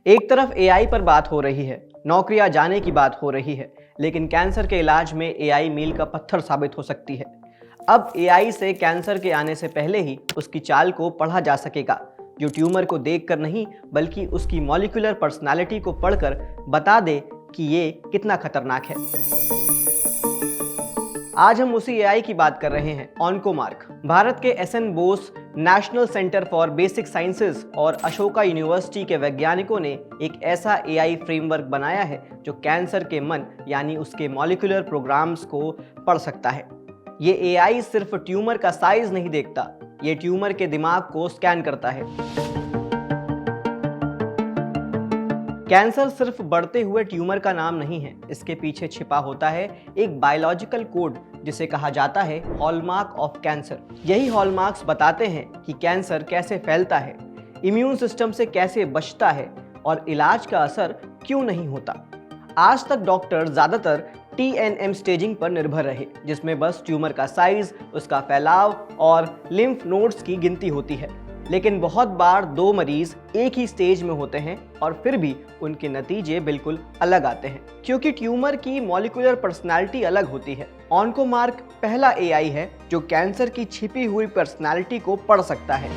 एक तरफ एआई पर बात हो रही है, नौकरियां जाने की बात हो रही है, लेकिन कैंसर के इलाज में एआई मील का पत्थर साबित हो सकती है। अब एआई से कैंसर के आने से पहले ही उसकी चाल को पढ़ा जा सकेगा, जो ट्यूमर को देखकर नहीं बल्कि उसकी मॉलिक्यूलर पर्सनालिटी को पढ़कर बता दे कि ये कितना खतरनाक है। आज हम उसी एआई की बात कर रहे हैं, ऑन्कोमार्क। भारत के S N Bose National Centre for Basic Sciences और अशोका यूनिवर्सिटी के वैज्ञानिकों ने एक ऐसा एआई फ्रेमवर्क बनाया है जो कैंसर के मन यानी उसके मॉलिक्यूलर प्रोग्राम्स को पढ़ सकता है। ये एआई सिर्फ ट्यूमर का साइज नहीं देखता, ये ट्यूमर के दिमाग को स्कैन करता है। कैंसर सिर्फ बढ़ते हुए ट्यूमर का नाम नहीं है, इसके पीछे छिपा होता है एक बायोलॉजिकल कोड जिसे कहा जाता है हॉलमार्क ऑफ कैंसर। यही हॉलमार्क्स बताते हैं कि कैंसर कैसे फैलता है, इम्यून सिस्टम से कैसे बचता है और इलाज का असर क्यों नहीं होता। आज तक डॉक्टर ज्यादातर TNM स्टेजिंग पर निर्भर रहे, जिसमें बस ट्यूमर का साइज, उसका फैलाव और लिम्फ नोड्स की गिनती होती है। लेकिन बहुत बार दो मरीज एक ही स्टेज में होते हैं और फिर भी उनके नतीजे बिल्कुल अलग आते हैं, क्योंकि ट्यूमर की मॉलिक्यूलर पर्सनालिटी अलग होती है। ऑन्कोमार्क पहला एआई है जो कैंसर की छिपी हुई पर्सनालिटी को पढ़ सकता है।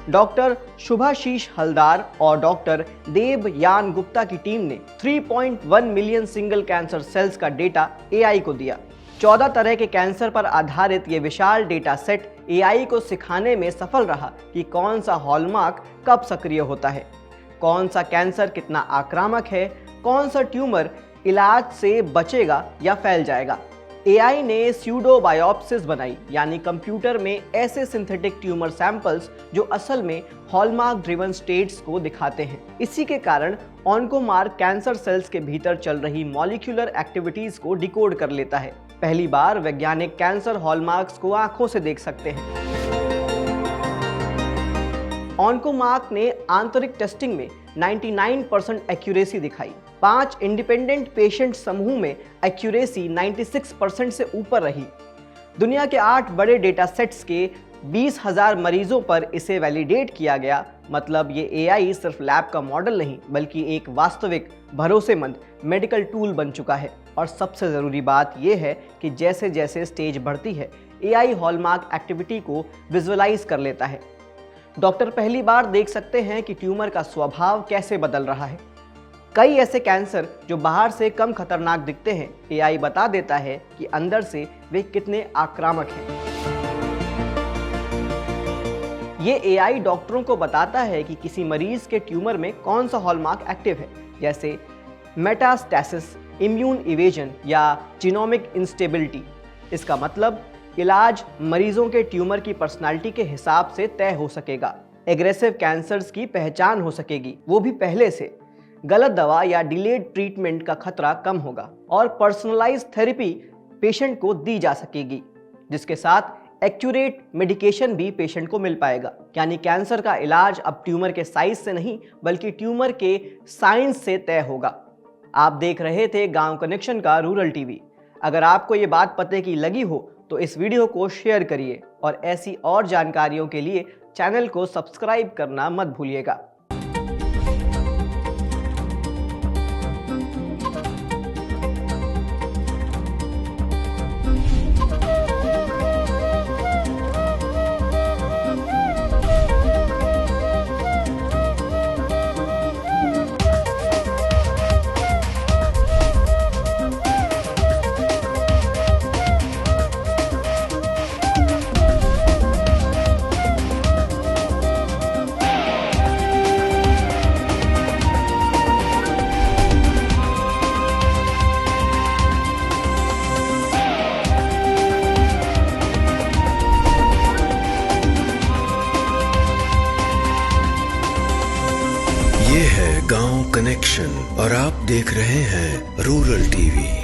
डॉक्टर शुभाशीष हलदार और डॉक्टर देवयान गुप्ता की टीम ने 3.1 मिलियन सिंगल कैंसर सेल्स का डेटा एआई को दिया। 14 तरह के कैंसर पर आधारित ये विशाल डेटा सेट एआई को सिखाने में सफल रहा कि कौन सा हॉलमार्क कब सक्रिय होता है, कौन सा कैंसर कितना आक्रामक है, कौन सा ट्यूमर इलाज से बचेगा या फैल जाएगा। एआई ने स्यूडो बायोप्सिस बनाई, यानी कंप्यूटर में ऐसे सिंथेटिक ट्यूमर सैंपल्स जो असल में हॉलमार्क ड्रिवन स्टेट्स को दिखाते हैं। इसी के कारण ऑन्कोमार्क कैंसर सेल्स के भीतर चल रही मॉलिक्यूलर एक्टिविटीज को डिकोड कर लेता है। पहली बार वैज्ञानिक कैंसर हॉलमार्क्स को आंखों से देख सकते हैं। ऑन्कोमार्क ने आंतरिक टेस्टिंग में 99% एक्यूरेसी दिखाई। 5 इंडिपेंडेंट पेशेंट समूह में एक्यूरेसी 96% से ऊपर रही। दुनिया के 8 बड़े डेटा सेट्स के 20,000 मरीजों पर इसे वैलिडेट किया गया। मतलब ये एआई सिर्फ लैब का मॉडल नहीं बल्कि एक वास्तविक भरोसेमंद मेडिकल टूल बन चुका है। और सबसे ज़रूरी बात यह है कि जैसे जैसे स्टेज बढ़ती है, एआई हॉलमार्क एक्टिविटी को विजुअलाइज कर लेता है। डॉक्टर पहली बार देख सकते हैं कि ट्यूमर का स्वभाव कैसे बदल रहा है। कई ऐसे कैंसर जो बाहर से कम खतरनाक दिखते हैं, एआई बता देता है कि अंदर से वे कितने आक्रामक हैं। ये एआई डॉक्टरों को बताता है कि किसी मरीज के ट्यूमर में कौन सा हॉलमार्क एक्टिव है, जैसे मेटास्टैसिस, इम्यून इवेजन या जीनोमिक इंस्टेबिलिटी। इसका मतलब इलाज मरीजों के ट्यूमर की पर्सनालिटी के हिसाब से तय हो सकेगा। एग्रेसिव कैंसर्स की पहचान हो सकेगी, वो भी पहले से। गलत दवा या डिलेड ट्रीटमेंट का खतरा कम होगा और पर्सनलाइज्ड थेरेपी पेशेंट को दी जा सकेगी, जिसके साथ एक्यूरेट मेडिकेशन भी पेशेंट को मिल पाएगा। यानी कैंसर का इलाज अब ट्यूमर के साइज से नहीं बल्कि ट्यूमर के साइंस से तय होगा। आप देख रहे थे गांव कनेक्शन का रूरल टीवी। अगर आपको ये बात पते की लगी हो तो इस वीडियो को शेयर करिए और ऐसी और जानकारियों के लिए चैनल को सब्सक्राइब करना मत भूलिएगा। ये है गांव कनेक्शन और आप देख रहे हैं रूरल टीवी।